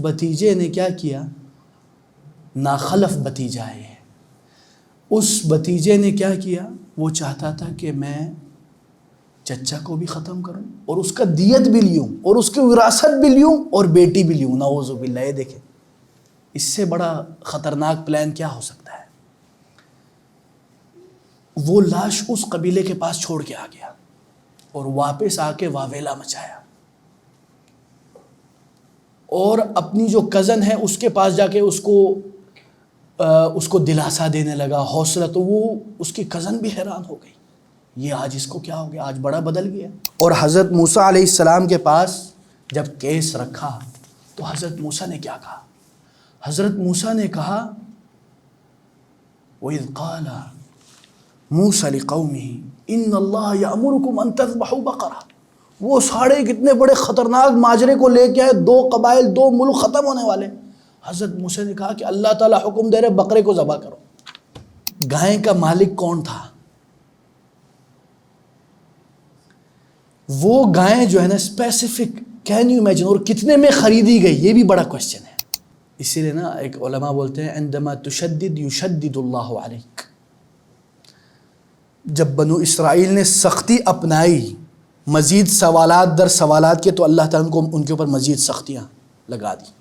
بھتیجے نے کیا کیا؟ ناخلف بھتیجا ہے، اس بھتیجے نے کیا کیا؟ وہ چاہتا تھا کہ میں چچا کو بھی ختم کروں اور اس کا دیت بھی لیوں اور اس کی وراثت بھی لیوں اور بیٹی بھی لیوں۔ نعوذ باللہ۔ یہ دیکھیں اس سے بڑا خطرناک پلان کیا ہو سکتا ہے؟ وہ لاش اس قبیلے کے پاس چھوڑ کے آ گیا اور واپس آ کے واویلا مچایا، اور اپنی جو کزن ہے اس کے پاس جا کے اس کو دلاسا دینے لگا، حوصلہ۔ تو وہ اس کی کزن بھی حیران ہو گئی، یہ آج اس کو کیا ہو گیا؟ آج بڑا بدل گیا۔ اور حضرت موسیٰ علیہ السلام کے پاس جب کیس رکھا تو حضرت موسیٰ نے کیا کہا؟ حضرت موسیٰ نے کہا وَإِذْ قَالَ مُوسَىٰ لِقَوْمِهِ إِنَّ اللَّهَ يَأْمُرُكُمْ أَن تَذْبَحُوا بَقَرَةً۔ وہ ساڑھے کتنے بڑے خطرناک ماجرے کو لے کے آئے، 2 قبائل 2 ملک ختم ہونے والے۔ حضرت موسیٰ نے کہا کہ اللہ تعالیٰ حکم دے رہے بقرے کو ذبح کرو۔ گائے کا مالک کون تھا؟ وہ گائے جو ہے نا اسپیسیفک، کین یو امیجن، اور کتنے میں خریدی گئی؟ یہ بھی بڑا کوشچن ہے۔ اسی لیے نا ایک علماء بولتے ہیں عندما تشدد یشدد اللہ علیک۔ جب بنو اسرائیل نے سختی اپنائی، مزید سوالات در سوالات کے، تو اللہ تعالیٰ کو ان کے اوپر مزید سختیاں لگا دی۔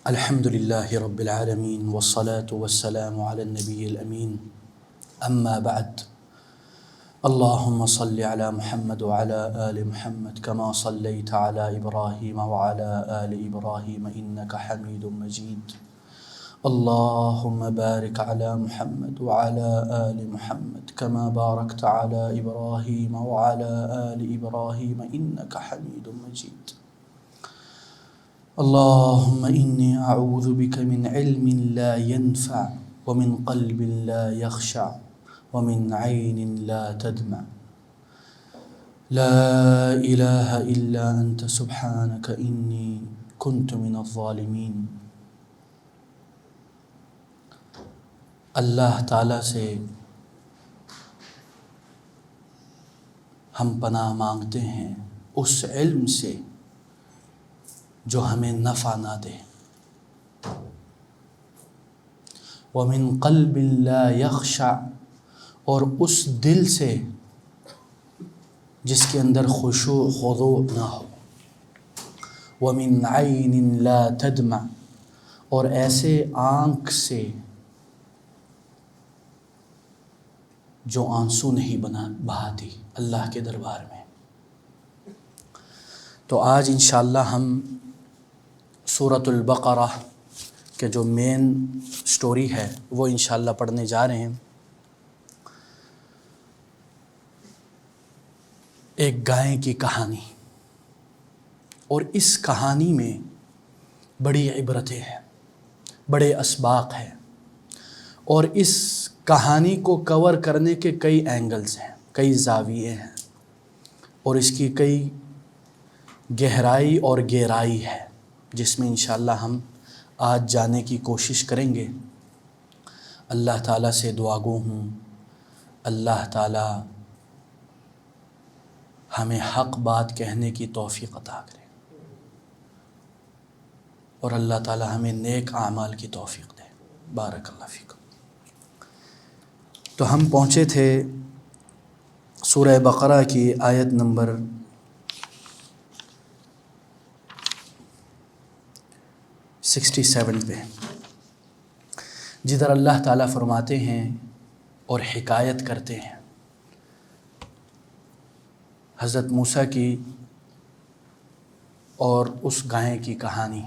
الحمدللہ رب العالمین والصلاة والسلام علی النبی الامین، اما بعد، اللہم صل علی محمد وعلی آل محمد کما صلیت علی ابراہیم وعلی آل ابراہیم انکا حمید مجید، اللہم بارک علی محمد وعلی آل محمد کما بارکت علی ابراہیم وعلی آل ابراہیم انکا حمید مجید، اللہم انی اعوذ بک من علم لا ينفع ومن قلب لا يخشع ومن عین لا تدمع، لا الہ الا انت سبحانک انی کنت من الظالمین۔ اللہ تعالیٰ سے ہم پناہ مانگتے ہیں اس علم سے جو ہمیں نفع نہ دے، وَمِن قَلْبٍ لَا يَخْشَعْ، اور اس دل سے جس کے اندر خشوع خضوع نہ ہو، وَمِن عَيْنٍ لَا تَدْمَعْ، اور ایسے آنکھ سے جو آنسو نہیں بہاتی اللہ کے دربار میں۔ تو آج انشاءاللہ ہم سورۃ البقرہ کے جو مین سٹوری ہے وہ انشاءاللہ پڑھنے جا رہے ہیں۔ ایک گائے کی کہانی، اور اس کہانی میں بڑی عبرتیں ہیں، بڑے اسباق ہیں، اور اس کہانی کو کور کرنے کے کئی اینگلز ہیں، کئی زاویے ہیں، اور اس کی کئی گہرائی اور گہرائی ہے، جس میں انشاءاللہ ہم آج جانے کی کوشش کریں گے۔ اللہ تعالیٰ سے دعا گو ہوں اللہ تعالیٰ ہمیں حق بات کہنے کی توفیق عطا کرے، اور اللہ تعالیٰ ہمیں نیک اعمال کی توفیق دے۔ بارک اللہ فیکم۔ تو ہم پہنچے تھے سورہ بقرہ کی آیت نمبر 67 پہ، جدھر اللہ تعالیٰ فرماتے ہیں اور حکایت کرتے ہیں حضرت موسیٰ کی اور اس گائے کی کہانی۔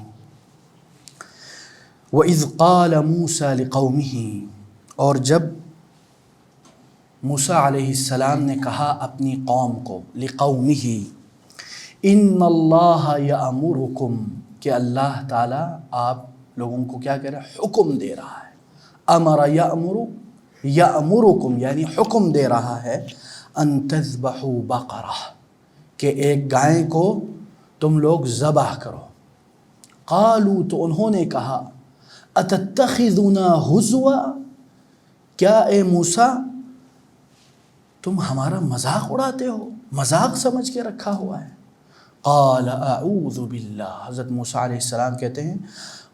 وَإِذْ قَالَ مُوسَىٰ لِقَوْمِهِ، اور جب موسیٰ علیہ السلام نے کہا اپنی قوم کو، لِقَوْمِهِ، إِنَّ اللَّهَ يَأْمُرُكُمْ، کہ اللہ تعالیٰ آپ لوگوں کو کیا کہہ رہا ہے؟ حکم دے رہا ہے۔ امر یأمر، یأمرکم یعنی حکم دے رہا ہے، ان تذبحوا بقرہ، کہ ایک گائے کو تم لوگ ذبح کرو۔ قالوا، تو انہوں نے کہا، اتتخذنا ہزوا، کیا اے موسیٰ تم ہمارا مذاق اڑاتے ہو؟ مذاق سمجھ کے رکھا ہوا ہے۔ قال اعوذ باللہ، حضرت موسیٰ علیہ السلام کہتے ہیں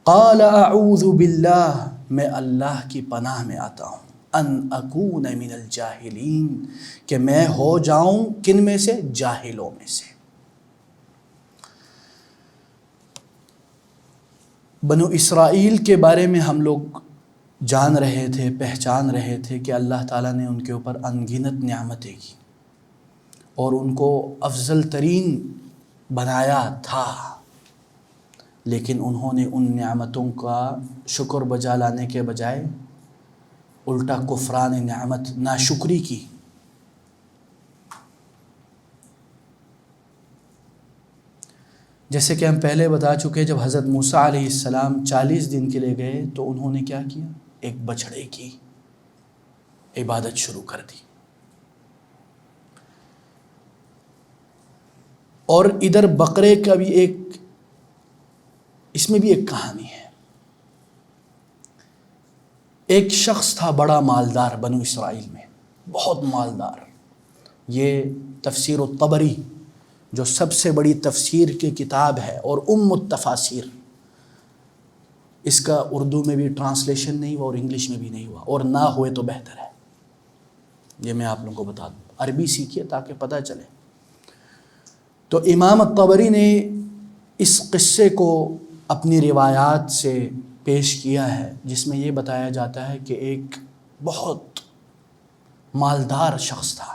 قال اعوذ باللہ، میں اللہ کی پناہ میں آتا ہوں، ان اکون من الجاہلین، کہ میں ہو جاؤں کن میں سے؟ جاہلوں میں سے۔ بنو اسرائیل کے بارے میں ہم لوگ جان رہے تھے، پہچان رہے تھے کہ اللہ تعالیٰ نے ان کے اوپر انگنت نعمتیں کی اور ان کو افضل ترین بنایا تھا، لیکن انہوں نے ان نعمتوں کا شکر بجا لانے کے بجائے الٹا کفران نعمت، ناشکری کی۔ جیسے کہ ہم پہلے بتا چکے، جب حضرت موسیٰ علیہ السلام 40 دن کے لیے گئے تو انہوں نے کیا کیا؟ ایک بچھڑے کی عبادت شروع کر دی۔ اور ادھر بقرے کا بھی اس میں بھی ایک کہانی ہے۔ ایک شخص تھا بڑا مالدار بنو اسرائیل میں، بہت مالدار۔ یہ تفسیر الطبری جو سب سے بڑی تفسیر کی کتاب ہے اور التفاسیر، اس کا اردو میں بھی ٹرانسلیشن نہیں ہوا اور انگلش میں بھی نہیں ہوا، اور نہ ہوئے تو بہتر ہے۔ یہ میں آپ لوگوں کو بتا دوں، عربی سیکھیے تاکہ پتہ چلے۔ تو امام الطبری نے اس قصے کو اپنی روایات سے پیش کیا ہے، جس میں یہ بتایا جاتا ہے کہ ایک بہت مالدار شخص تھا،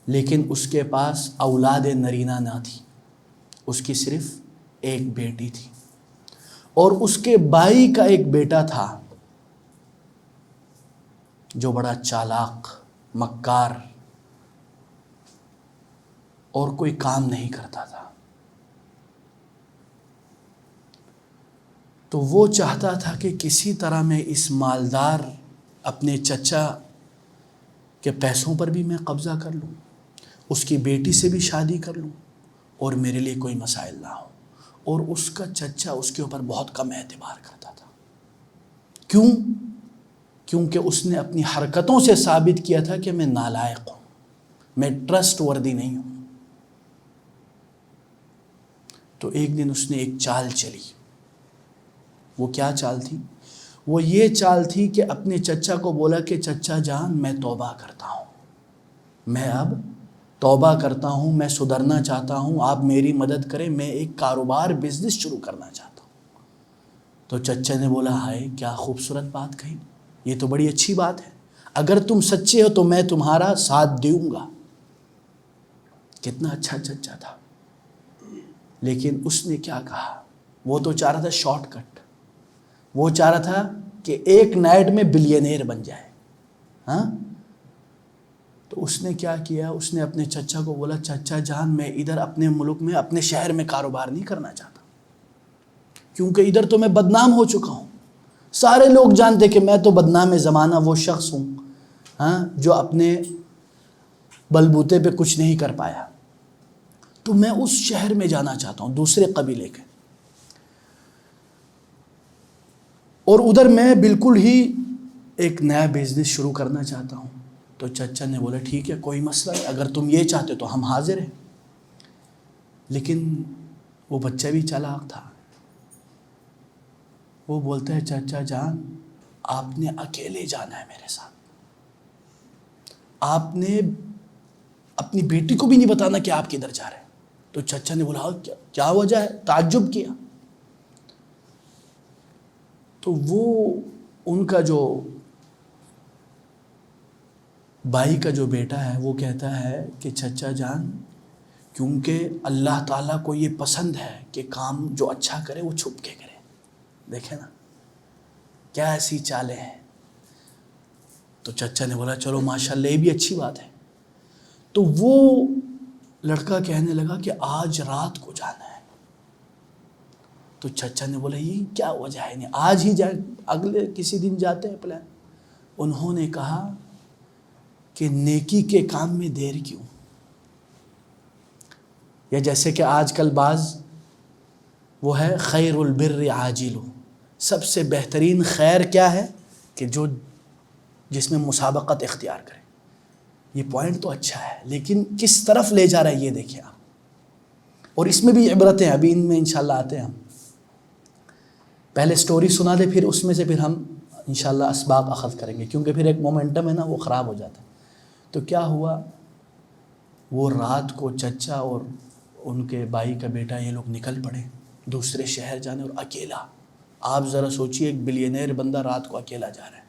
لیکن اس کے پاس اولاد نرینہ نہ تھی، اس کی صرف ایک بیٹی تھی، اور اس کے بھائی کا ایک بیٹا تھا جو بڑا چالاک، مکار اور کوئی کام نہیں کرتا تھا۔ تو وہ چاہتا تھا کہ کسی طرح میں اس مالدار اپنے چچا کے پیسوں پر بھی میں قبضہ کر لوں، اس کی بیٹی سے بھی شادی کر لوں، اور میرے لیے کوئی مسائل نہ ہو۔ اور اس کا چچا اس کے اوپر بہت کم اعتبار کرتا تھا۔ کیوں؟ کیونکہ اس نے اپنی حرکتوں سے ثابت کیا تھا کہ میں نالائق ہوں، میں ٹرسٹ وردی نہیں ہوں۔ تو ایک دن اس نے ایک چال چلی۔ وہ کیا چال تھی؟ وہ یہ چال تھی کہ اپنے چچا کو بولا کہ چچا جان، میں توبہ کرتا ہوں، میں اب توبہ کرتا ہوں، میں سدھرنا چاہتا ہوں، آپ میری مدد کریں، میں ایک کاروبار، بزنس شروع کرنا چاہتا ہوں۔ تو چچا نے بولا ہائے کیا خوبصورت بات کہی، یہ تو بڑی اچھی بات ہے، اگر تم سچے ہو تو میں تمہارا ساتھ دوں گا۔ کتنا اچھا چچا تھا۔ لیکن اس نے کیا کہا؟ وہ تو چاہ رہا تھا شارٹ کٹ، وہ چاہ رہا تھا کہ ایک نائٹ میں بلینئر بن جائے۔ ہاں، تو اس نے کیا کیا؟ اس نے اپنے چچا کو بولا چچا جان، میں ادھر اپنے ملک میں، اپنے شہر میں کاروبار نہیں کرنا چاہتا، کیونکہ ادھر تو میں بدنام ہو چکا ہوں، سارے لوگ جانتے کہ میں تو بدنام زمانہ وہ شخص ہوں، ہاں، جو اپنے بلبوتے پہ کچھ نہیں کر پایا، تو میں اس شہر میں جانا چاہتا ہوں دوسرے قبیلے کے، اور ادھر میں بالکل ہی ایک نیا بزنس شروع کرنا چاہتا ہوں۔ تو چچا نے بولا ٹھیک ہے، کوئی مسئلہ نہیں، اگر تم یہ چاہتے تو ہم حاضر ہیں۔ لیکن وہ بچہ بھی چالاک تھا، وہ بولتا ہے چچا جان، آپ نے اکیلے جانا ہے میرے ساتھ، آپ نے اپنی بیٹی کو بھی نہیں بتانا کہ آپ کدھر جا رہے ہیں۔ تو چچا نے بولا کیا وجہ ہے؟ تعجب کیا۔ تو وہ ان کا جو بھائی کا جو بیٹا ہے وہ کہتا ہے کہ چچا جان، کیونکہ اللہ تعالیٰ کو یہ پسند ہے کہ کام جو اچھا کرے وہ چھپ کے کرے۔ دیکھیں نا کیا ایسی چالیں ہیں۔ تو چچا نے بولا چلو ماشاءاللہ، یہ بھی اچھی بات ہے۔ تو وہ لڑکا کہنے لگا کہ آج رات کو جانا ہے۔ تو چچا نے بولا یہ کیا وجہ ہے، نہیں آج ہی جائیں، اگلے کسی دن جاتے ہیں پلان۔ انہوں نے کہا کہ نیکی کے کام میں دیر کیوں؟ یا جیسے کہ آج کل بعض وہ ہے خیر البر عاجل، سب سے بہترین خیر کیا ہے کہ جس میں مسابقت اختیار کرے۔ یہ پوائنٹ تو اچھا ہے، لیکن کس طرف لے جا رہا ہے یہ دیکھیں آپ۔ اور اس میں بھی عبرتیں ہیں، ابھی ان میں انشاءاللہ آتے ہیں ہم. پہلے سٹوری سنا دے، پھر اس میں سے پھر ہم انشاءاللہ اسباق اخذ کریں گے، کیونکہ پھر ایک مومنٹم ہے نا وہ خراب ہو جاتا ہے. تو کیا ہوا، وہ رات کو چچا اور ان کے بھائی کا بیٹا یہ لوگ نکل پڑے دوسرے شہر جانے، اور اکیلا. آپ ذرا سوچئے ایک بلینئر بندہ رات کو اکیلا جا رہا ہے.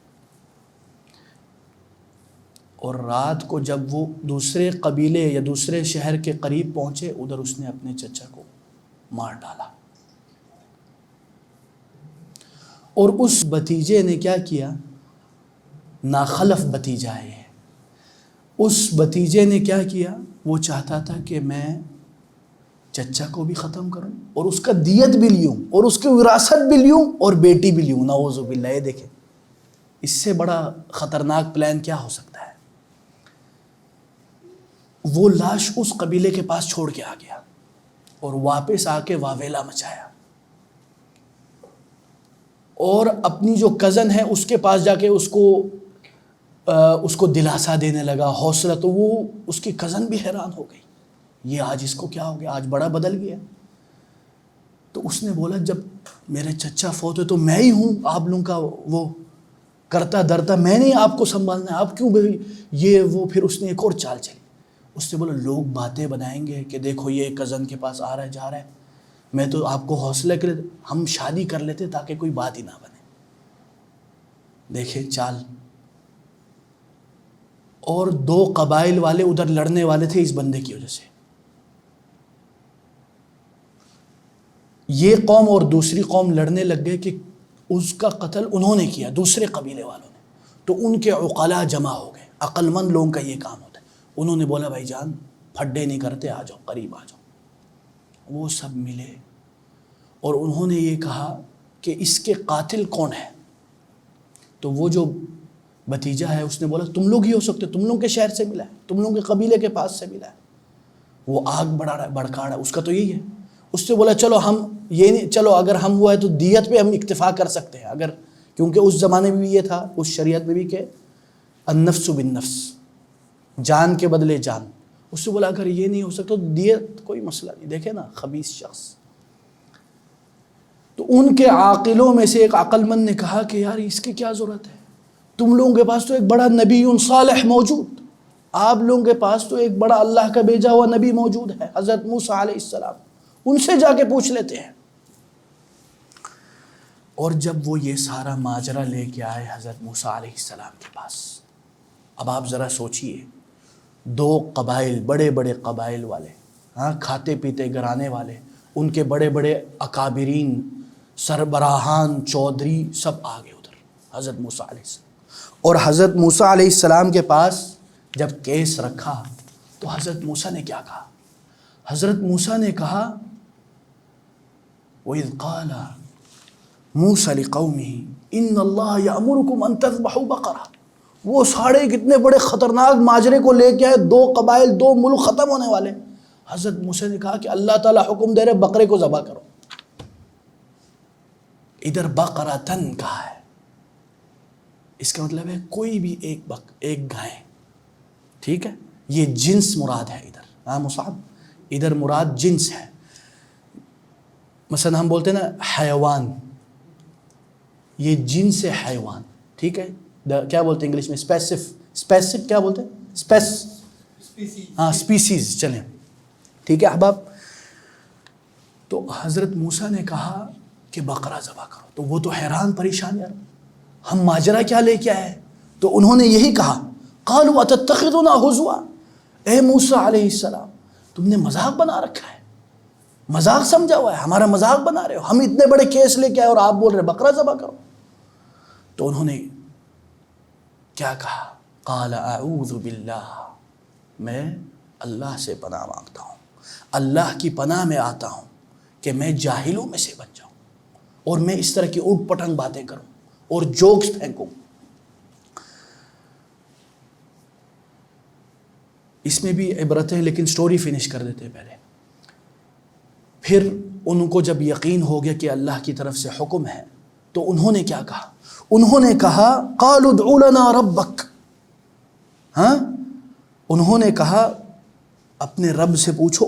اور رات کو جب وہ دوسرے قبیلے یا دوسرے شہر کے قریب پہنچے، ادھر اس نے اپنے چچا کو مار ڈالا. اور اس بھتیجے نے کیا کیا، ناخلف بھتیجا ہے، اس بھتیجے نے کیا کیا، وہ چاہتا تھا کہ میں چچا کو بھی ختم کروں اور اس کا دیت بھی لیوں اور اس کی وراثت بھی لیوں اور بیٹی بھی لیوں. نعوذ باللہ. یہ دیکھیں اس سے بڑا خطرناک پلان کیا ہو سکتا ہے. وہ لاش اس قبیلے کے پاس چھوڑ کے آ گیا اور واپس آ کے واویلا مچایا، اور اپنی جو کزن ہے اس کے پاس جا کے اس کو دلاسا دینے لگا، حوصلہ. تو وہ اس کی کزن بھی حیران ہو گئی، یہ آج اس کو کیا ہو گیا، آج بڑا بدل گیا. تو اس نے بولا جب میرے چچا فوت ہوئے تو میں ہی ہوں آپ لوگوں کا وہ کرتا درتا، میں نے آپ کو سنبھالنا ہے، آپ کیوں یہ وہ. پھر اس نے ایک اور چال چلی. اس نے بولا لوگ باتیں بنائیں گے کہ دیکھو یہ کزن کے پاس آ رہا ہے جا رہا ہے، میں تو آپ کو حوصلہ کے لیے ہم شادی کر لیتے تاکہ کوئی بات ہی نہ بنے. دیکھیں چال. اور 2 قبائل والے ادھر لڑنے والے تھے اس بندے کی وجہ سے. یہ قوم اور دوسری قوم لڑنے لگ گئے کہ اس کا قتل انہوں نے کیا، دوسرے قبیلے والوں نے. تو ان کے عقلاء جمع ہو گئے، عقل مند لوگوں کا یہ کام ہوتا ہے. انہوں نے بولا بھائی جان پھڈے نہیں کرتے، آ جاؤ قریب آ جاؤ. وہ سب ملے اور انہوں نے یہ کہا کہ اس کے قاتل کون ہے. تو وہ جو بھتیجا ہے اس نے بولا تم لوگ ہی ہو سکتے، تم لوگوں کے شہر سے ملا ہے، تم لوگوں کے قبیلے کے پاس سے ملا ہے. وہ آگ بڑکا رہا ہے، اس کا تو یہی ہے. اس سے بولا چلو ہم یہ نہیں، چلو اگر ہم ہوا ہے تو دیت پہ ہم اکتفا کر سکتے ہیں، اگر کیونکہ اس زمانے میں بھی یہ تھا، اس شریعت میں بھی کہ النفس بالنفس، جان کے بدلے جان. اس سے بولا اگر یہ نہیں ہو سکتا تو دیت کوئی مسئلہ نہیں. دیکھیں نا خبیث شخص. تو ان کے عاقلوں میں سے ایک عقل مند نے کہا کہ یار اس کی کیا ضرورت ہے، تم لوگوں کے پاس تو ایک بڑا نبی صالح موجود، آپ لوگوں کے پاس تو ایک بڑا اللہ کا بھیجا ہوا نبی موجود ہے، حضرت موسیٰ علیہ السلام، ان سے جا کے پوچھ لیتے ہیں. اور جب وہ یہ سارا ماجرا لے کے آئے حضرت موسیٰ علیہ السلام کے پاس، اب آپ ذرا سوچئے 2 قبائل، بڑے بڑے قبائل والے، کھاتے پیتے گھرانے والے، ان کے بڑے بڑے اکابرین، سربراہان، چودھری سب آ گئے ادھر حضرت موسیٰ علیہ السلام. اور حضرت موسیٰ علیہ السلام کے پاس جب کیس رکھا تو حضرت موسیٰ نے کیا کہا. حضرت موسیٰ نے کہا وَإِذْ قَالَ مُوسَىٰ لِقَوْمِهِ إِنَّ اللَّهَ يَأْمُرُكُمْ أَن تَذْبَحُوا بَقَرَةً. وہ ساڑھے کتنے بڑے خطرناک ماجرے کو لے کے آئے، 2 قبائل 2 ملک ختم ہونے والے. حضرت موسیٰ نے کہا کہ اللہ تعالیٰ حکم دے رہے بقرے کو ذبح کرو. ادھر بقرتن کہا ہے، اس کا مطلب ہے کوئی بھی ایک گائے، ٹھیک ہے. یہ جنس مراد ہے ادھر. مصعب ادھر مراد جنس ہے. مثلا ہم بولتے ہیں نا حیوان، یہ جنس ہے حیوان، ٹھیک ہے. کیا بولتے ہیں انگلش میں، اسپیسف کیا بولتے ہیں، اسپیسیز. چلیں ٹھیک ہے احباب. تو حضرت موسیٰ نے کہا کہ بقرہ ذبح کرو. تو وہ تو حیران پریشان، یار ہم ماجرا کیا لے کے آئے. تو انہوں نے یہی کہا قالوا اتتخذنا ہزوا، اے موسیٰ علیہ السلام تم نے مذاق بنا رکھا ہے، مذاق سمجھا ہوا ہے، ہمارا مذاق بنا رہے ہو، ہم اتنے بڑے کیس لے کے آئے اور آپ بول رہے بقرہ ذبح کرو. تو انہوں نے کیا کہا، قال اعوذ باللہ، میں اللہ سے پناہ مانگتا ہوں، اللہ کی پناہ میں آتا ہوں کہ میں جاہلوں میں سے بن جاؤں اور میں اس طرح کی اوٹ پٹنگ باتیں کروں اور جوکس پھینکوں. اس میں بھی عبرت ہے لیکن سٹوری فنش کر دیتے پہلے. پھر ان کو جب یقین ہو گیا کہ اللہ کی طرف سے حکم ہے تو انہوں نے کیا کہا، انہوں نے کہا قالوا ادع لنا ربک، انہوں نے کہا اپنے رب سے پوچھو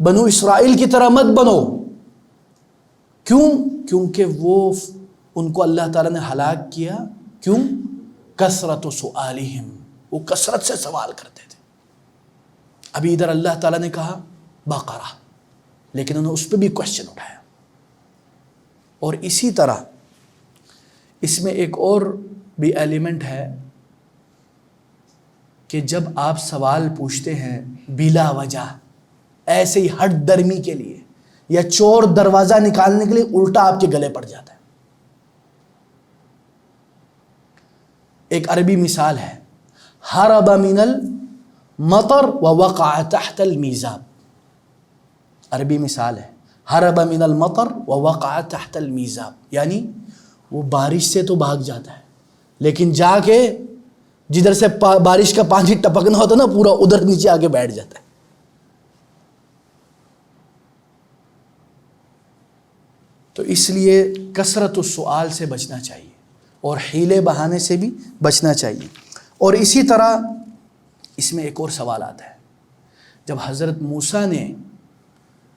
بنو اسرائیل کی طرح مت بنو. کیوں؟ کیونکہ وہ ان کو اللہ تعالیٰ نے ہلاک کیا. کیوں؟ کثرت سؤالہم، وہ کثرت سے سوال کرتے تھے. ابھی ادھر اللہ تعالیٰ نے کہا بقرہ، لیکن انہوں نے اس پہ بھی کوشچن اٹھایا. اور اسی طرح اس میں ایک اور بھی ایلیمنٹ ہے کہ جب آپ سوال پوچھتے ہیں بلا وجہ، ایسے ہی ہٹ درمی کے لیے یا چور دروازہ نکالنے کے لیے، الٹا آپ کے گلے پڑ جاتا ہے. ایک عربی مثال ہے، ہرب من المطر ووقع تحت المیزاب. عربی مثال ہے، ہرب من المطر ووقع تحت المیزاب، یعنی وہ بارش سے تو بھاگ جاتا ہے، لیکن جا کے جدھر سے بارش کا پانی ٹپکنا ہوتا ہے نا، پورا ادھر نیچے آ کے بیٹھ جاتا ہے. تو اس لیے کثرت السؤال سے بچنا چاہیے اور حیلے بہانے سے بھی بچنا چاہیے. اور اسی طرح اس میں ایک اور سوال آتا ہے، جب حضرت موسیٰ نے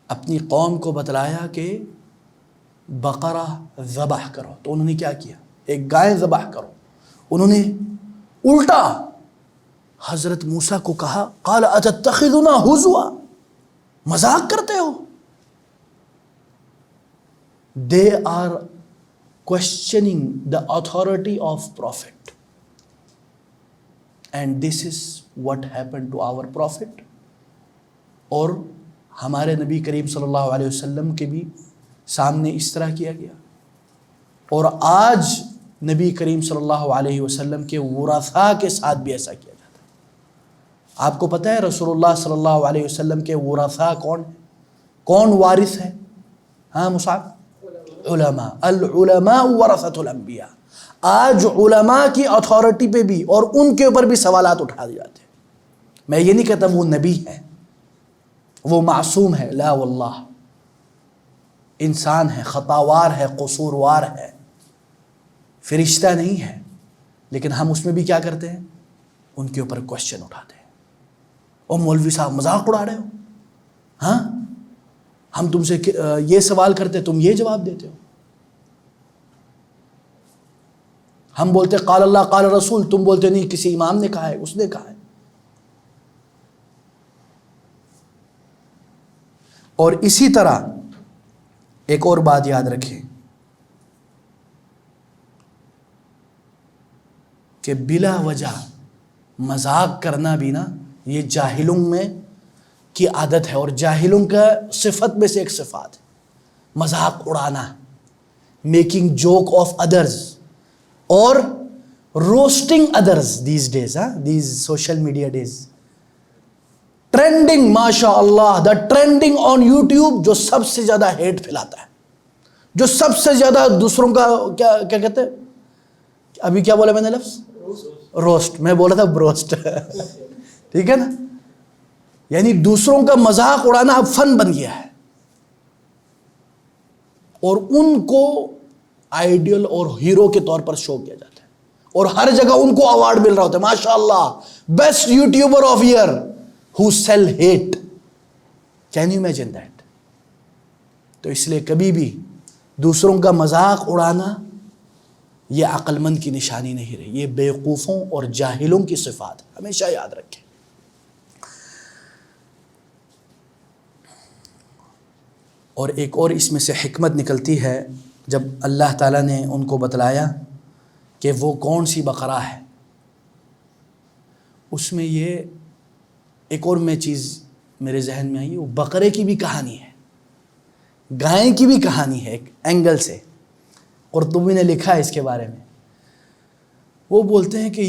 اپنی قوم کو بتلایا کہ بقرہ ذبح کرو، تو انہوں نے کیا کیا؟ ایک گائے ذبح کرو. انہوں نے الٹا حضرت موسیٰ کو کہا قال اتتخذنا ہزوا، مذاق کرتے ہو. They are questioning the authority of prophet, and this is what happened to our prophet. اور ہمارے نبی کریم صلی اللہ علیہ وسلم کے بھی سامنے اس طرح کیا گیا، اور آج نبی کریم صلی اللہ علیہ وسلم کے ورثاء کے ساتھ بھی ایسا کیا جاتا ہے. آپ کو پتہ ہے رسول اللہ صلی اللہ علیہ وسلم کے ورثاء کون ہیں؟ کون وارث ہے؟ ہاں مصعب؟ علماء. العلماء ورثۃ الانبیاء. آج علماء کی اتھارٹی پہ بھی اور ان کے اوپر بھی سوالات اٹھا دیے جاتے ہیں. میں یہ نہیں کہتا وہ نبی ہے، وہ معصوم ہے، لا واللہ، انسان ہے، خطاوار ہے، قصوروار ہے، فرشتہ نہیں ہے، لیکن ہم اس میں بھی کیا کرتے ہیں؟ ان کے اوپر کوشچن اٹھاتے ہیں. او مولوی صاحب مذاق اڑا رہے ہو، ہاں ہم تم سے یہ سوال کرتے تم یہ جواب دیتے ہو. ہم بولتے قال اللہ قال رسول، تم بولتے نہیں کسی امام نے کہا ہے، اس نے کہا ہے. اور اسی طرح ایک اور بات یاد رکھیں کہ بلا وجہ مذاق کرنا بھی نا، یہ جاہلوں میں کی عادت ہے، اور جاہلوں کا صفت میں سے ایک صفات ہے مذاق اڑانا، میکنگ جوک آف ادرز اور roasting others. These days these social media days trending, ماشاء اللہ، دا ٹرینڈنگ آن یوٹیوب، جو سب سے زیادہ ہیٹ پھیلاتا ہے، جو سب سے زیادہ دوسروں کا کیا کہتے ہیں، ابھی کیا بولا میں نے لفظ؟ روسٹ. میں بولا تھا بروسٹ. ٹھیک ہے نا؟ یعنی دوسروں کا مذاق اڑانا اب فن بن گیا ہے، اور ان کو آئیڈیل اور ہیرو کے طور پر شو کیا جاتا ہے، اور ہر جگہ ان کو ایوارڈ مل رہا ہوتا ہے، ماشاء اللہ best YouTuber of year who sell hate. Can you imagine that? تو اس لیے کبھی بھی دوسروں کا مذاق اڑانا یہ عقل مند کی نشانی نہیں رہی، یہ بیوقوفوں اور جاہلوں کی صفات ہے، ہمیشہ یاد رکھیں. اور ایک اور اس میں سے حکمت نکلتی ہے، جب اللہ تعالیٰ نے ان کو بتلایا کہ وہ کون سی بقرہ ہے، اس میں یہ ایک اور میں چیز میرے ذہن میں آئی، وہ بقرے کی بھی کہانی ہے، گائے کی بھی کہانی ہے. ایک اینگل سے قرطبی نے لکھا ہے اس کے بارے میں. وہ بولتے ہیں کہ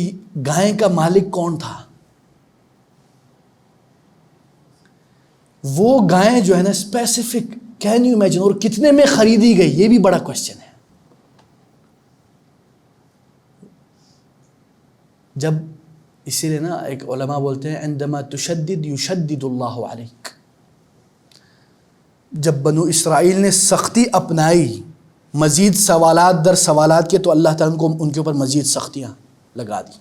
گائے کا مالک کون تھا. وہ گائے جو ہے نا اسپیسیفک، کین یو امیجن، اور کتنے میں خریدی گئی، یہ بھی بڑا کوشچن ہے. جب اسی لیے نا ایک علماء بولتے ہیں عندما تشدد یشدد اللہ علیک. جب بنو اسرائیل نے سختی اپنائی، مزید سوالات در سوالات کے، تو اللہ تعالیٰ کو ان کے اوپر مزید سختیاں لگا دی.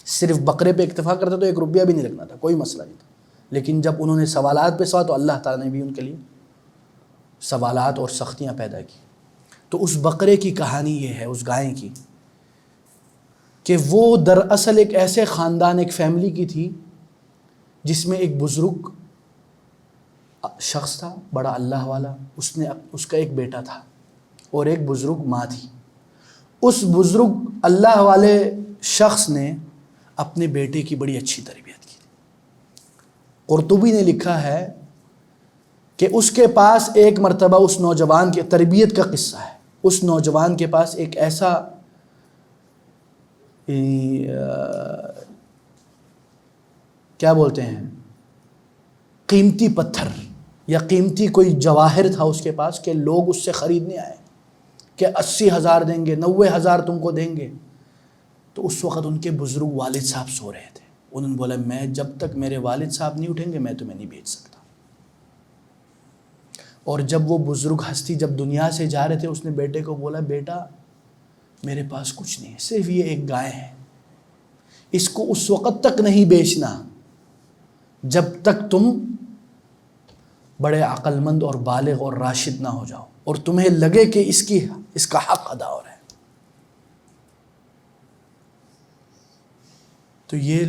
صرف بقرے پہ اکتفا کرتا تو 1 روپیہ بھی نہیں لگنا تھا، کوئی مسئلہ نہیں تھا. لیکن جب انہوں نے سوالات پہ سوال تو اللہ تعالیٰ نے بھی ان کے لیے سوالات اور سختیاں پیدا کی۔ تو اس بقرے کی کہانی یہ ہے، اس گائے کی، کہ وہ دراصل ایک ایسے خاندان، ایک فیملی کی تھی جس میں ایک بزرگ شخص تھا، بڑا اللہ والا، اس کا ایک بیٹا تھا اور ایک بزرگ ماں تھی۔ اس بزرگ اللہ والے شخص نے اپنے بیٹے کی بڑی اچھی تربیت کی۔ قرطبی نے لکھا ہے کہ اس کے پاس ایک مرتبہ اس نوجوان کی تربیت کا قصہ ہے، اس نوجوان کے پاس ایک ایسا کیا بولتے ہیں قیمتی پتھر یا قیمتی کوئی جواہر تھا اس کے پاس کہ لوگ اس سے خریدنے آئے کہ 80,000 دیں گے، 90,000 تم کو دیں گے۔ تو اس وقت ان کے بزرگ والد صاحب سو رہے تھے، انہوں نے بولا میں جب تک میرے والد صاحب نہیں اٹھیں گے میں تمہیں نہیں بیچ سکتا۔ اور جب وہ بزرگ ہستی جب دنیا سے جا رہے تھے، اس نے بیٹے کو بولا بیٹا میرے پاس کچھ نہیں ہے، صرف یہ ایک گائے ہے، اس کو اس وقت تک نہیں بیچنا جب تک تم بڑے عقل مند اور بالغ اور راشد نہ ہو جاؤ اور تمہیں لگے کہ اس کا حق ادا ہو رہا ہے۔ تو یہ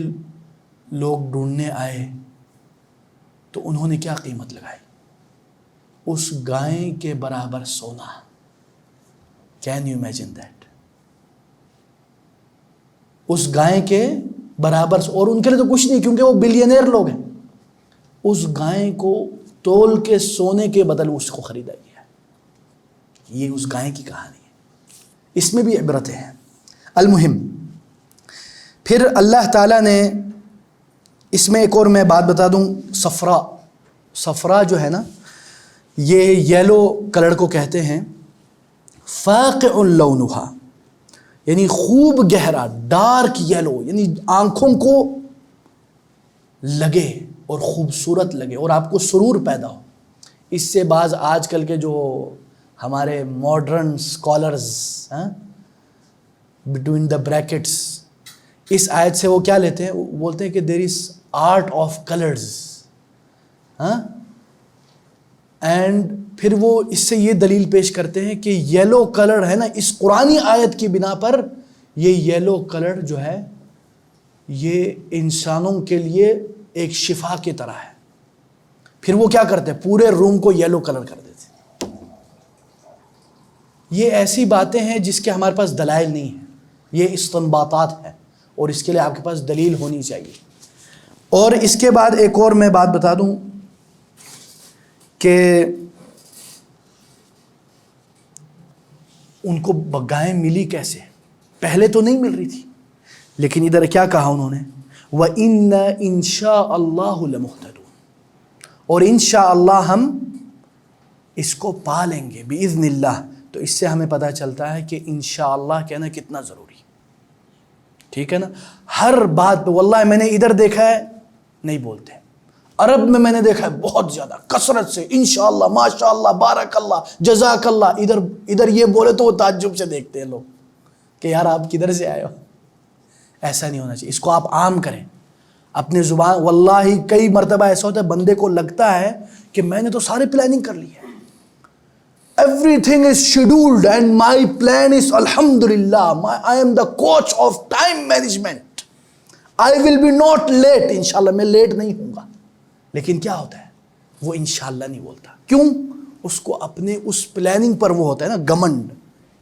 لوگ ڈھونڈنے آئے تو انہوں نے کیا قیمت لگائی؟ اس گائے کے برابر سونا۔ Can you imagine that? اس گائے کے برابر، اور ان کے لیے تو کچھ نہیں کیونکہ وہ بلینئر لوگ ہیں۔ اس گائے کو تول کے سونے کے بدل اس کو خریدا گیا۔ یہ اس گائے کی کہانی ہے، اس میں بھی عبرتیں ہیں۔ المہم پھر اللہ تعالیٰ نے اس میں ایک اور میں بات بتا دوں، صفرا جو ہے نا، یہ یلو کلر کو کہتے ہیں، فاقع لونھا، یعنی خوب گہرا، ڈارک یلو، یعنی آنکھوں کو لگے اور خوبصورت لگے اور آپ کو سرور پیدا ہو۔ اس سے بعض آج کل کے جو ہمارے modern scholars between the brackets, اس آیت سے وہ کیا لیتے ہیں؟ وہ بولتے ہیں کہ there is art of colours, and پھر وہ اس سے یہ دلیل پیش کرتے ہیں کہ یلو کلر ہے نا، اس قرآنی آیت کی بنا پر یہ یلو کلر جو ہے یہ انسانوں کے لیے ایک شفا کی طرح ہے۔ پھر وہ کیا کرتے ہیں؟ پورے روم کو یلو کلر کر دیتے۔ یہ ایسی باتیں ہیں جس کے ہمارے پاس دلائل نہیں ہیں، یہ استنباطات ہیں اور اس کے لیے آپ کے پاس دلیل ہونی چاہیے۔ اور اس کے بعد ایک اور میں بات بتا دوں کہ ان کو گائیں ملی کیسے؟ پہلے تو نہیں مل رہی تھی، لیکن ادھر کیا کہا انہوں نے؟ وَإِنَّا إِن شَاءَ اللَّهُ لَمُهْتَدُونَ، اور انشاءاللہ ہم اس کو پا لیں گے بِإِذْنِ اللَّهِ۔ تو اس سے ہمیں پتہ چلتا ہے کہ انشاءاللہ کہنا کتنا ضروری، ٹھیک ہے نا؟ ہر بات پہ واللہ میں نے ادھر دیکھا ہے نہیں بولتے، عرب میں نے دیکھا ہے بہت زیادہ کثرت سے انشاءاللہ، ماشاءاللہ، بارک اللہ، جزاک اللہ، ادھر یہ بولے تو وہ تعجب سے دیکھتے ہیں لوگ کہ یار آپ کدھر سے آئے ہو۔ ایسا نہیں ہونا چاہیے، اس کو آپ عام کریں اپنے زبان۔ واللہ کئی مرتبہ ایسا ہوتا ہے بندے کو لگتا ہے کہ میں نے تو سارے پلاننگ کر لی ہے، everything is scheduled and my plan is alhamdulillah, I am the coach of time management, I will be not late، انشاءاللہ میں لیٹ نہیں ہوں گا۔ لیکن کیا ہوتا ہے؟ وہ انشاءاللہ نہیں بولتا، کیوں؟ اس کو اپنے اس پلاننگ پر وہ ہوتا ہے نا گمنڈ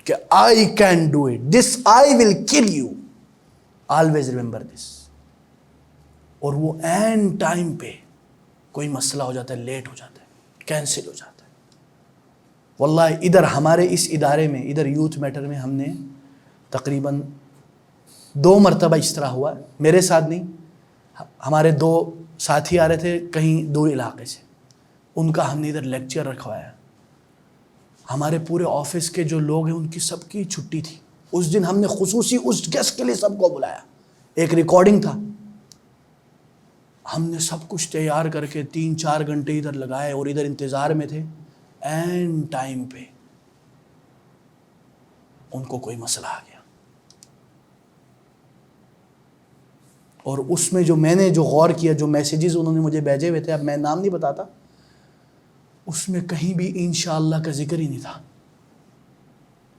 کہ I can do it, this I will kill you, always remember this۔ اور وہ اینڈ ٹائم پہ کوئی مسئلہ ہو جاتا ہے، لیٹ ہو جاتا ہے، کینسل ہو جاتا ہے۔ واللہ ادھر ہمارے اس ادارے میں، ادھر یوتھ میٹر میں، ہم نے تقریباً 2 مرتبہ اس طرح ہوا، میرے ساتھ نہیں، ہمارے 2 ساتھی آ رہے تھے کہیں دور علاقے سے، ان کا ہم نے ادھر لیکچر رکھوایا۔ ہمارے پورے آفس کے جو لوگ ہیں ان کی سب کی چھٹی تھی، اس دن ہم نے خصوصی اس گیسٹ کے لیے سب کو بلایا، ایک ریکارڈنگ تھا، ہم نے سب کچھ تیار کر کے 3-4 گھنٹے ادھر لگائے اور ادھر انتظار میں تھے۔ اینڈ ٹائم پہ ان کو کوئی مسئلہ آ گیا، اور اس میں جو میں نے جو غور کیا، جو میسیجز انہوں نے مجھے بھیجے ہوئے تھے، اب میں نام نہیں بتاتا، اس میں کہیں بھی انشاءاللہ کا ذکر ہی نہیں تھا.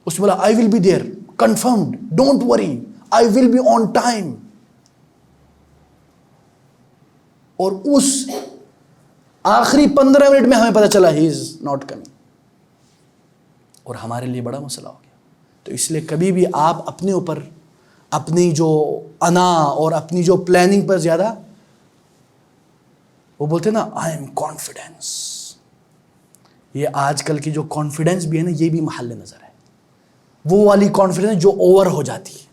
اس میں بولا I will be there confirmed, don't worry, I will be on time. اور اس آخری 15 منٹ میں ہمیں پتہ چلا ہی از ناٹ کمنگ، اور ہمارے لیے بڑا مسئلہ ہو گیا. تو اس لیے کبھی بھی آپ اپنے اوپر اپنی جو انا اور اپنی جو پلاننگ پر زیادہ، وہ بولتے ہیں نا آئی ایم کانفیڈنس، یہ آج کل کی جو کانفیڈنس بھی ہے نا، یہ بھی محل نظر ہے. وہ والی کانفیڈنس جو اوور ہو جاتی ہے،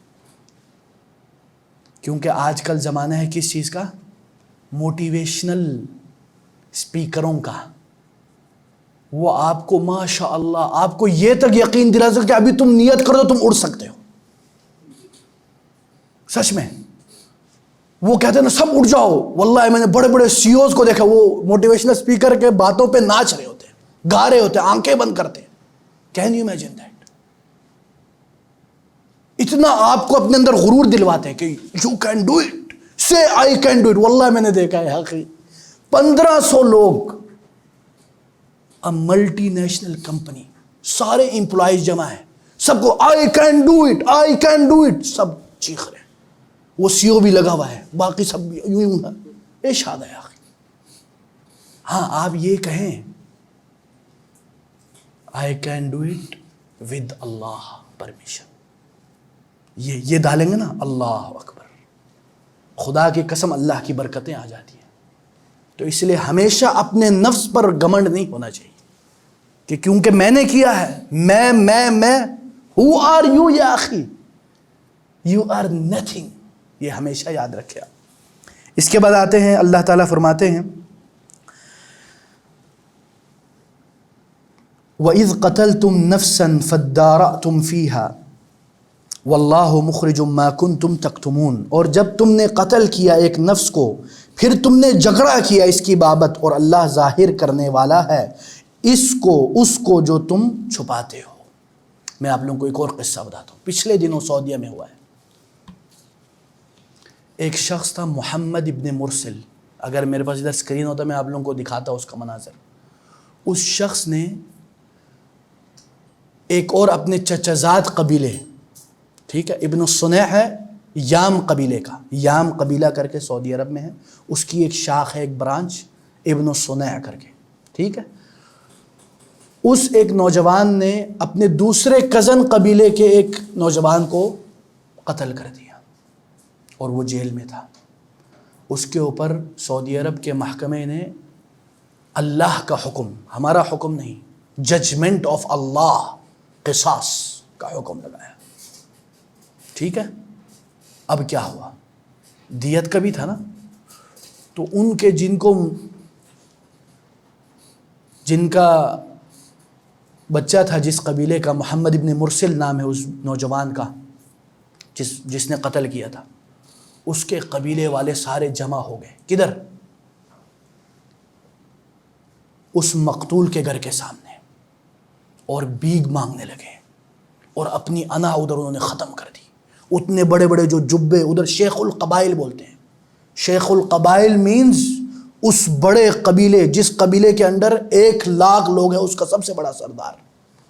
کیونکہ آج کل زمانہ ہے کس چیز کا؟ موٹیویشنل اسپیکروں کا. وہ آپ کو ماشاء اللہ آپ کو یہ تک یقین دلا سکتے کہ ابھی تم نیت کرو تو تم اڑ سکتے ہو. سچ میں وہ کہتے ہیں نا سب اٹھ جاؤ. واللہ میں نے بڑے بڑے سی اوز کو دیکھا، وہ موٹیویشنل اسپیکر کے باتوں پہ ناچ رہے ہوتے ہیں، گا رہے ہوتے ہیں، آنکھیں بند کرتے ہیں. Can you imagine that? اتنا آپ کو اپنے اندر غرور دلواتے ہیں کہ یو کین ڈو اٹ، سے آئی کین ڈو اٹ. واللہ میں نے دیکھا ہے حقیقی 1500 لوگ، ملٹی نیشنل کمپنی، سارے امپلائیز جمع ہیں، سب کو I can do it, I can do it, سب چیخ رہے ہیں. وہ سی او بھی لگا ہوا ہے، باقی سب بھی یوں ہی ارشاد ہے آخر. ہاں آپ یہ کہیں آئی can do it with Allah permission, یہ ڈالیں گے نا، اللہ اکبر، خدا کی قسم اللہ کی برکتیں آ جاتی ہیں. تو اس لیے ہمیشہ اپنے نفس پر گھمنڈ نہیں ہونا چاہیے کہ کیونکہ میں نے کیا ہے، میں ہو آر یو یا اخی، یو آر نتھنگ. یہ ہمیشہ یاد رکھے آپ. اس کے بعد آتے ہیں اللہ تعالیٰ فرماتے ہیں وَإِذْ قَتَلْتُمْ نَفْسًا فَادَّارَأْتُمْ فِيهَا وَاللَّهُ مُخْرِجٌ مَا كُنْتُمْ تَكْتُمُونَ. اور جب تم نے قتل کیا ایک نفس کو، پھر تم نے جھگڑا کیا اس کی بابت، اور اللہ ظاہر کرنے والا ہے اس کو جو تم چھپاتے ہو. میں آپ لوگوں کو ایک اور قصہ بتاتا ہوں، پچھلے دنوں سعودیہ میں ہوا ہے. ایک شخص تھا محمد ابن مرسل، اگر میرے پاس ادھر اسکرین ہوتا میں آپ لوگوں کو دکھاتا اس کا مناظر. اس شخص نے ایک اور اپنے چچزاد قبیلے، ٹھیک ہے، ابن الصنیع ہے یام قبیلے کا، یام قبیلہ کر کے سعودی عرب میں ہے، اس کی ایک شاخ ہے، ایک برانچ ابن الصنیع کر کے، ٹھیک ہے. اس ایک نوجوان نے اپنے دوسرے کزن قبیلے کے ایک نوجوان کو قتل کر دیا اور وہ جیل میں تھا. اس کے اوپر سعودی عرب کے محکمے نے اللہ کا حکم، ہمارا حکم نہیں، ججمنٹ آف اللہ، قصاص کا حکم لگایا. ٹھیک ہے. اب کیا ہوا؟ دیت کا بھی تھا نا، تو ان کے جن کا بچہ تھا، جس قبیلے کا، محمد ابن مرسل نام ہے اس نوجوان کا جس نے قتل کیا تھا، اس کے قبیلے والے سارے جمع ہو گئے. کدھر؟ اس مقتول کے گھر کے سامنے، اور بھیک مانگنے لگے، اور اپنی انا ادھر انہوں نے ختم کر دی. اتنے بڑے بڑے جو جبے، ادھر شیخ القبائل بولتے ہیں. شیخ القبائل مینز اس بڑے قبیلے، جس قبیلے کے اندر 1,00,000 لوگ ہیں، اس کا سب سے بڑا سردار.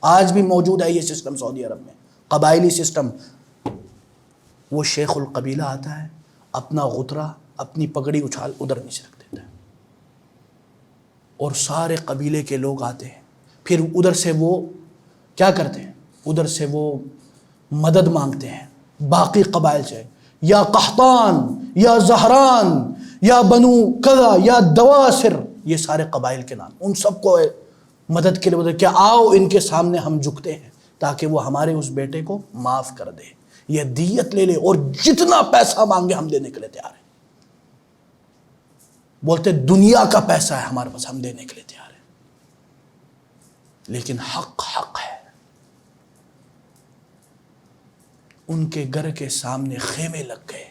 آج بھی موجود ہے یہ سسٹم سعودی عرب میں، قبائلی سسٹم. وہ شیخ القبیلہ آتا ہے، اپنا غترہ، اپنی پگڑی اچھال ادھر نیچے رکھ دیتا ہے، اور سارے قبیلے کے لوگ آتے ہیں. پھر ادھر سے وہ کیا کرتے ہیں؟ ادھر سے وہ مدد مانگتے ہیں باقی قبائل سے، یا قحطان، یا زہران، یا بنو کذا، یا دواسر، یہ سارے قبائل کے نام. ان سب کو مدد کے لیے بولتے کہ آؤ ان کے سامنے ہم جھکتے ہیں تاکہ وہ ہمارے اس بیٹے کو معاف کر دے، یہ دیت لے لے، اور جتنا پیسہ مانگے ہم دینے کے لیے تیار ہیں. بولتے دنیا کا پیسہ ہے ہمارے پاس، ہم دینے کے لیے تیار ہیں، لیکن حق حق ہے. ان کے گھر کے سامنے خیمے لگ گئے،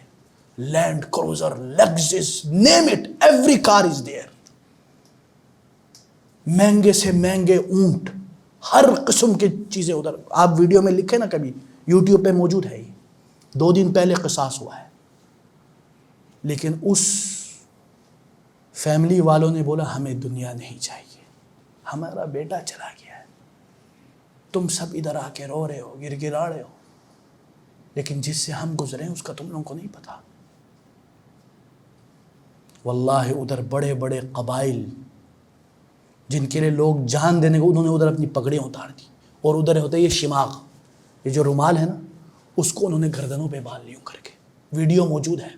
Land Cruiser, Lexus, name it, every car is there. مہنگے سے مہنگے اونٹ، ہر قسم کی چیزیں ادھر. آپ ویڈیو میں لکھیں نا، کبھی یوٹیوب پہ موجود ہے. یہ 2 دن پہلے قصاص ہوا ہے. لیکن اس فیملی والوں نے بولا ہمیں دنیا نہیں چاہیے، ہمارا بیٹا چلا گیا ہے، تم سب ادھر آ کے رو رہے ہو، گر گرا رہے ہو، لیکن جس سے ہم گزرے ہیں اس کا تم لوگوں کو نہیں پتا۔ واللہ ادھر بڑے بڑے قبائل جن کے لیے لوگ جان دینے کو، انہوں نے ادھر اپنی پگڑیاں اتار دی، اور ادھر ہوتا ہے یہ شماغ، یہ جو رومال ہے نا، اس کو انہوں نے گردنوں پہ باندھ لیوں کر کے، ویڈیو موجود ہے،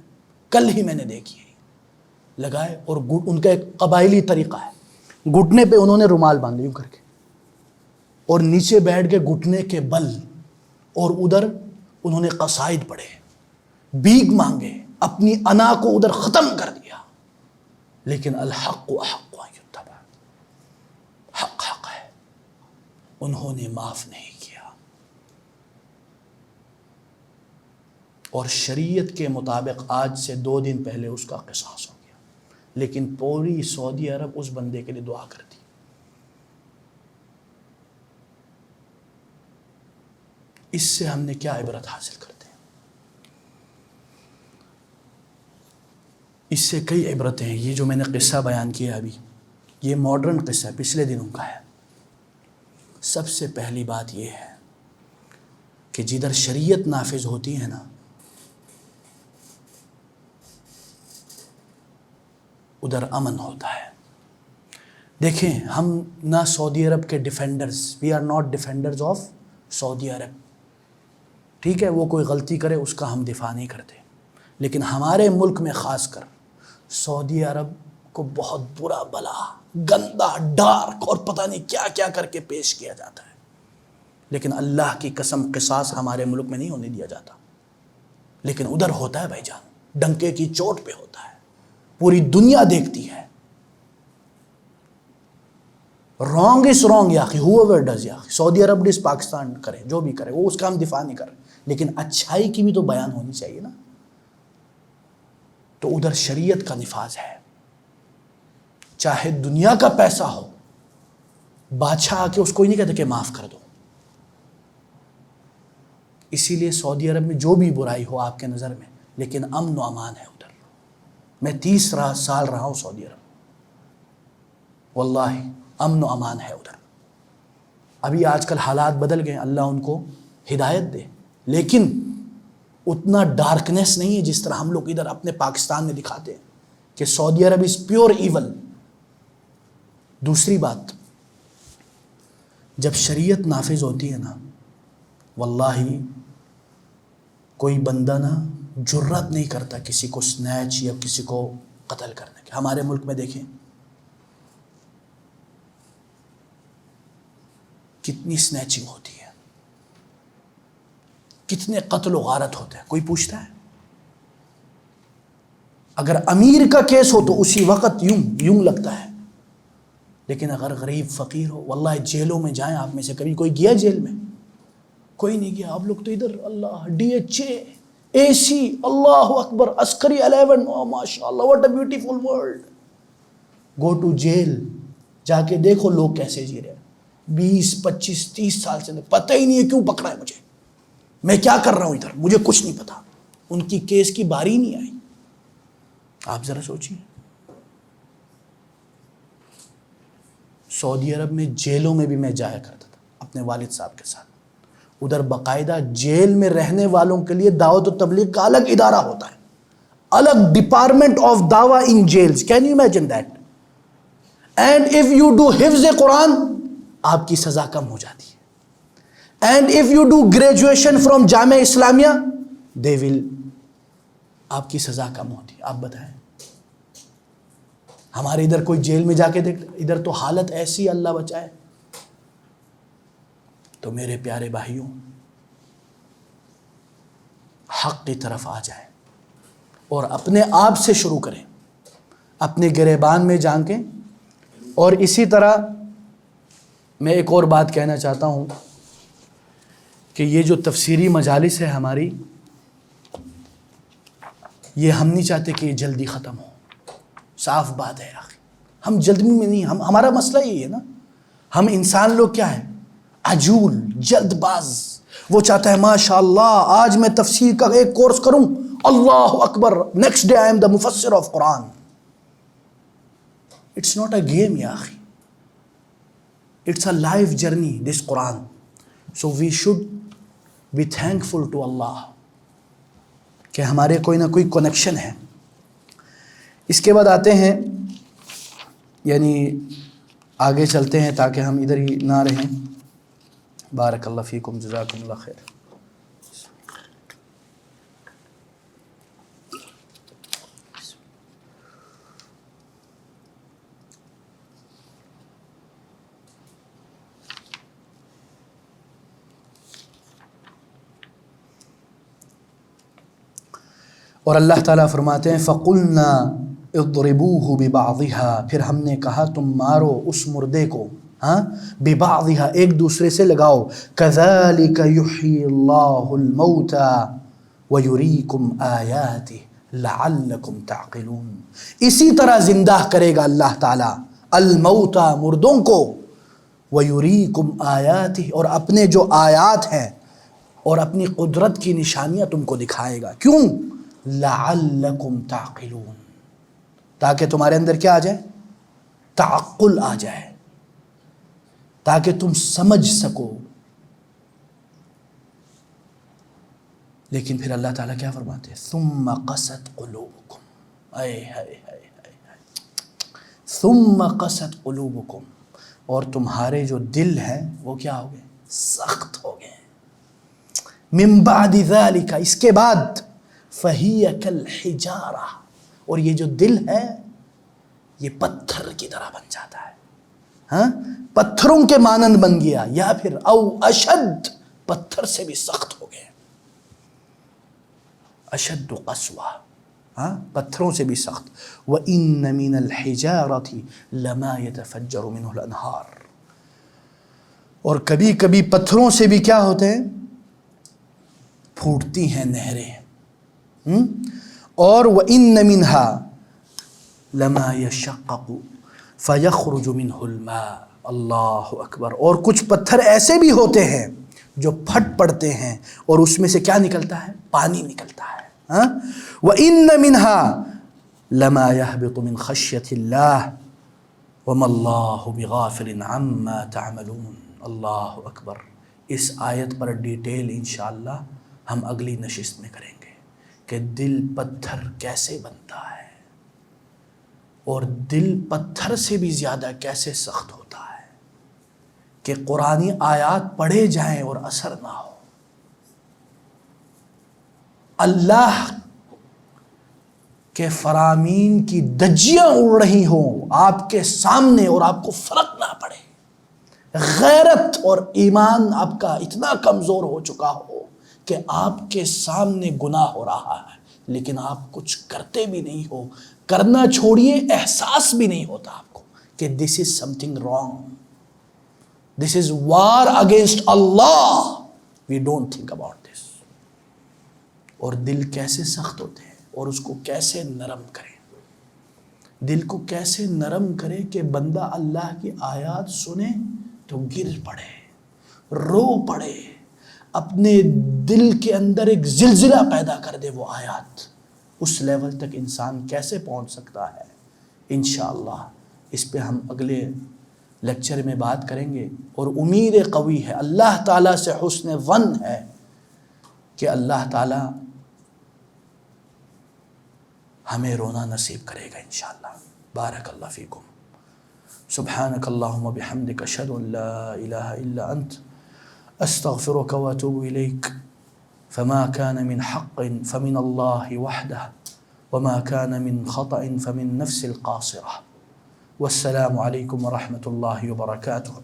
کل ہی میں نے دیکھی ہے، لگائے، اور ان کا ایک قبائلی طریقہ ہے، گھٹنے پہ انہوں نے رومال باندھ لیوں کر کے، اور نیچے بیٹھ کے گھٹنے کے بل، اور ادھر انہوں نے قصائد پڑھے، بھیک مانگے، اپنی انا کو ادھر ختم کر دیا۔ لیکن الحق احق ان یتبع، حق حق ہے، انہوں نے معاف نہیں کیا، اور شریعت کے مطابق آج سے 2 دن پہلے اس کا قصاص ہو گیا، لیکن پوری سعودی عرب اس بندے کے لیے دعا کرتی۔ اس سے ہم نے کیا عبرت حاصل کرتے ہیں؟ اس سے کئی عبرتیں ہیں۔ یہ جو میں نے قصہ بیان کیا ابھی، یہ ماڈرن قصہ ہے، پچھلے دنوں کا ہے۔ سب سے پہلی بات یہ ہے کہ جدھر شریعت نافذ ہوتی ہے نا، ادھر امن ہوتا ہے۔ دیکھیں، ہم نہ سعودی عرب کے defenders, we are not defenders of سعودی عرب، ٹھیک ہے، وہ کوئی غلطی کرے اس کا ہم دفاع نہیں کرتے، لیکن ہمارے ملک میں خاص کر سعودی عرب کو بہت برا بلا، گندا، ڈارک اور پتہ نہیں کیا کیا کر کے پیش کیا جاتا ہے، لیکن اللہ کی قسم قصاص ہمارے ملک میں نہیں ہونے دیا جاتا، لیکن ادھر ہوتا ہے بھائی جان، ڈنکے کی چوٹ پہ ہوتا ہے، پوری دنیا دیکھتی ہے۔ رانگ از رانگ یا اخی، whoever does یا اخی، سعودی عرب ڈس پاکستان کرے، جو بھی کرے، وہ اس کا ہم دفاع نہیں کر رہے، لیکن اچھائی کی بھی تو بیان ہونی چاہیے نا۔ تو ادھر شریعت کا نفاذ ہے، چاہے دنیا کا پیسہ ہو، بادشاہ آ کے اس کو ہی نہیں کہتے کہ معاف کر دو۔ اسی لیے سعودی عرب میں جو بھی برائی ہو آپ کے نظر میں، لیکن امن و امان ہے ادھر۔ میں 30 سال رہا ہوں سعودی عرب، واللہ امن و امان ہے ادھر۔ ابھی آج کل حالات بدل گئے، اللہ ان کو ہدایت دے، لیکن اتنا ڈارکنیس نہیں ہے جس طرح ہم لوگ ادھر اپنے پاکستان میں دکھاتے ہیں کہ سعودی عرب از پیور ایول۔ دوسری بات، جب شریعت نافذ ہوتی ہے نا، واللہ کوئی بندہ نا جرات نہیں کرتا کسی کو سنیچ یا کسی کو قتل کرنے کے۔ ہمارے ملک میں دیکھیں کتنی سنیچنگ ہوتی ہے، کتنے قتل و غارت ہوتے ہیں، کوئی پوچھتا ہے؟ اگر امیر کا کیس ہو تو اسی وقت یوں لگتا ہے، لیکن اگر غریب فقیر ہو، واللہ جیلوں میں جائیں، آپ میں سے کبھی کوئی گیا جیل میں؟ کوئی نہیں گیا۔ آپ لوگ تو ادھر اللہ DHA AC، اللہ اکبر، عسکری 11، oh ماشاء اللہ، what a beautiful world۔ Go to jail, جا کے دیکھو لوگ کیسے جی رہے ہیں، 20 25 30 سال سے، پتہ ہی نہیں ہے کیوں پکڑا ہے مجھے، میں کیا کر رہا ہوں ادھر، مجھے کچھ نہیں پتا، ان کی کیس کی باری نہیں آئی۔ آپ ذرا سوچیے، سعودی عرب میں جیلوں میں بھی میں جایا کرتا تھا اپنے والد صاحب کے ساتھ، ادھر باقاعدہ جیل میں رہنے والوں کے لیے دعوت و تبلیغ کا الگ ادارہ ہوتا ہے، الگ ڈپارٹمنٹ آف دعویٰ in jails, can you imagine that? And if you do حفظ قرآن، آپ کی سزا کم ہو جاتی ہے، and if you do graduation from جامعہ اسلامیہ، دے ول، آپ کی سزا کم ہوتی ہے۔ آپ بتائیں، ہمارے ادھر کوئی جیل میں جا کے دیکھ، ادھر تو حالت ایسی، اللہ بچائے۔ تو میرے پیارے بھائیوں، حق کی طرف آ جائیں اور اپنے آپ سے شروع کریں، اپنے گریبان میں جھانکیں۔ اور اسی طرح میں ایک اور بات کہنا چاہتا ہوں کہ یہ جو تفسیری مجالس ہے ہماری، یہ ہم نہیں چاہتے کہ یہ جلدی ختم ہو، صاف بات ہے آخر، ہم جلدی میں نہیں، ہمارا مسئلہ یہی ہے نا، ہم انسان لوگ کیا ہے، عجول، جلد باز، وہ چاہتا ہے ماشاء اللہ آج میں تفسیر کا ایک کورس کروں، اللہ اکبر، next day I am the مفسر آف قرآن. اٹس ناٹ اے گیم یا اخی، it's a life journey this قرآن. So we should be thankful to اللہ کہ ہمارے کوئی نہ کوئی کنیکشن ہے. اس کے بعد آتے ہیں، یعنی آگے چلتے ہیں تاکہ ہم ادھر ہی نہ رہیں. بارک اللہ فیکم، جزاکم اللہ خیر. اور اللہ تعالیٰ فرماتے ہیں فَقُلْنَا اضْرِبُوهُ بِبَعْضِهَا، پھر ہم نے کہا تم مارو اس مردے کو، بِبَعْضِهَا ایک دوسرے سے لگاؤ. كَذَلِكَ يُحْيِي اللَّهُ الْمَوْتَى وَيُرِيكُمْ آيَاتِهِ لَعَلَّكُمْ تَعْقِلُونَ، اسی طرح زندہ کرے گا اللہ تعالیٰ الموتى مردوں کو، وَيُرِيكُمْ آيَاتِهِ اور اپنے جو آیات ہیں اور اپنی قدرت کی نشانیاں تم کو دکھائے گا. کیوں؟ لعلکم تعقلون، تاکہ تمہارے اندر کیا آ جائے؟ تعقل آ جائے، تاکہ تم سمجھ سکو. لیکن پھر اللہ تعالیٰ کیا فرماتے ہیں؟ ثم قست قلوبکم، ثم قست قلوبکم، اور تمہارے جو دل ہیں وہ کیا ہو گئے؟ سخت ہو گئے. من بعد ذالک، اس کے بعد، فَهِيَ كَالْحِجَارَةِ، اور یہ جو دل ہے یہ پتھر کی طرح بن جاتا ہے، پتھروں کے مانند بن گیا، یا پھر او اشد، پتھر سے بھی سخت ہو گئے. اشد قسوہ، پتھروں سے بھی سخت. وَإِنَّ مِنَ الْحِجَارَةِ لَمَا يَتَفَجَّرُ مِنْهُ الْأَنْهَارُ، اور کبھی کبھی پتھروں سے بھی کیا ہوتے ہیں؟ پھوٹتی ہیں نہریں. اور وَإِنَّ مِنْهَا لَمَا يَشَقَّقُ فَيَخْرُجُ مِنْهُ الْمَاءُ، اللہ اکبر، اور کچھ پتھر ایسے بھی ہوتے ہیں جو پھٹ پڑتے ہیں اور اس میں سے کیا نکلتا ہے؟ پانی نکلتا ہے. وَإِنَّ مِنْهَا لَمَا يَهْبِطُ مِنْ خَشْيَةِ اللَّهِ وَمَا اللَّهُ بِغَافِلٍ عَمَّا تَعْمَلُونَ. اللہ اکبر. اس آیت پر ڈیٹیل انشاءاللہ ہم اگلی نشست میں کریں گے کہ دل پتھر کیسے بنتا ہے اور دل پتھر سے بھی زیادہ کیسے سخت ہوتا ہے کہ قرآنی آیات پڑھے جائیں اور اثر نہ ہو. اللہ کے فرامین کی دجیاں اڑ رہی ہوں آپ کے سامنے اور آپ کو فرق نہ پڑے. غیرت اور ایمان آپ کا اتنا کمزور ہو چکا ہو کہ آپ کے سامنے گناہ ہو رہا ہے لیکن آپ کچھ کرتے بھی نہیں ہو. کرنا چھوڑیے، احساس بھی نہیں ہوتا آپ کو کہ this is something wrong, this is war against اللہ. We don't think about this. اور دل کیسے سخت ہوتے ہیں اور اس کو کیسے نرم کریں. دل کو کیسے نرم کرے کہ بندہ اللہ کی آیات سنے تو گر پڑے، رو پڑے، اپنے دل کے اندر ایک زلزلہ پیدا کر دے وہ آیات. اس لیول تک انسان کیسے پہنچ سکتا ہے؟ انشاءاللہ اس پہ ہم اگلے لیکچر میں بات کریں گے. اور امید قوی ہے، اللہ تعالیٰ سے حسن ظن ہے کہ اللہ تعالیٰ ہمیں رونا نصیب کرے گا انشاءاللہ. بارک اللہ فیکم. سبحانک اللہم بحمدک، اشہد ان لا الہ الا انت، استغفرک واتوب الیک. فما كان من حق فمن الله وحده وما كان من خطأ فمن نفس القاصرة. والسلام عليكم ورحمة الله وبركاته.